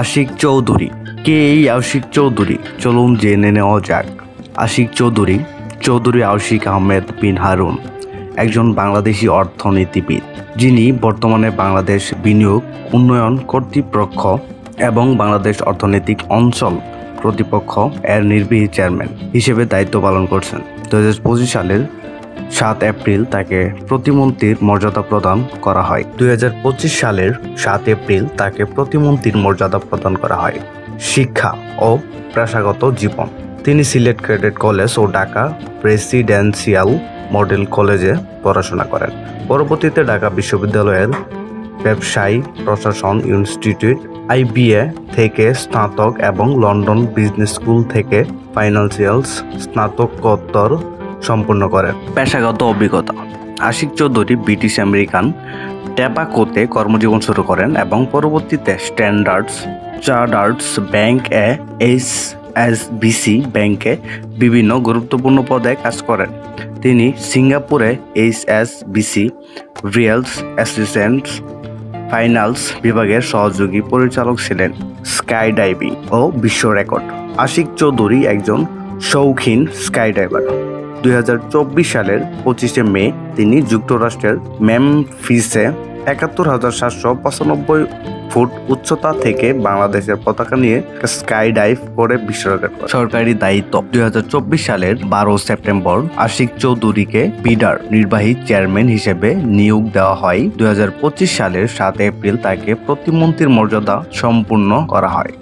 আশিক চৌধুরী। কে এই আশিক চৌধুরী? চলুন জেনে নেওয়া যাক। আশিক চৌধুরী চৌধুরী আশিক আহমেদ বিন হারুন একজন বাংলাদেশি অর্থনীতিবিদ, যিনি বর্তমানে বাংলাদেশ বিনিয়োগ উন্নয়ন কর্তৃপক্ষ এবং বাংলাদেশ অর্থনৈতিক অঞ্চল কর্তৃপক্ষ এর নির্বাহী চেয়ারম্যান হিসেবে দায়িত্ব পালন করছেন। 2025 সালের 7 এপ্রিল তাকে প্রতিমন্ত্রীর মর্যাদা প্রদান করা হয়। 2025 সালের 7 এপ্রিল তাকে প্রতিমন্ত্রীর মর্যাদা প্রদান করা হয়। শিক্ষা ও পেশাগত জীবন: তিনি সিলেট ক্যাডেট কলেজ ও ঢাকা প্রেসিডেন্সিয়াল মডেল কলেজে পড়াশোনা করেন। পরবর্তীতে ঢাকা বিশ্ববিদ্যালয়ের ব্যবসায়ী প্রশাসন ইনস্টিটিউট IBA থেকে স্নাতক এবং লন্ডন বিজনেস স্কুল থেকে ফাইন্যান্সিয়াল স্নাতকোত্তর সম্পন্ন করেন। পেশাগত অভিজ্ঞতা: আশিক চৌধুরী ব্রিটিশ আমেরিকান ট্যাবাকোতে কর্মজীবন শুরু করেন এবং পরবর্তীতে স্ট্যান্ডার্ডস চার্টার্ডস ব্যাংক HSBC ব্যাংকে বিভিন্ন গুরুত্বপূর্ণ পদে কাজ করেন। তিনি সিঙ্গাপুরে HSBC রিয়েলস অ্যাসিস্ট্যান্ট ফাইন্যান্স বিভাগের সহযোগী পরিচালক ছিলেন। স্কাই ডাইভিং ও বিশ্ব রেকর্ড: আশিক চৌধুরী একজন শৌখিন স্কাইডাইভার। 2024 সালের 25 মে তিনি যুক্তরাষ্ট্রের মেমফিসে 71,795 ফুট উচ্চতা থেকে বাংলাদেশের পতাকা নিয়ে স্কাই ডাইভ করে বিশ্ব রেকর্ড করেন। সরকারি দায়িত্ব: 2024 সালের 12 সেপ্টেম্বর আশিক চৌধুরীকে বিডার নির্বাহী চেয়ারম্যান হিসেবে নিয়োগ দেওয়া হয়। 2025 সালের 7 এপ্রিল তাকে প্রতিমন্ত্রীর মর্যাদা সম্পূর্ণ করা হয়।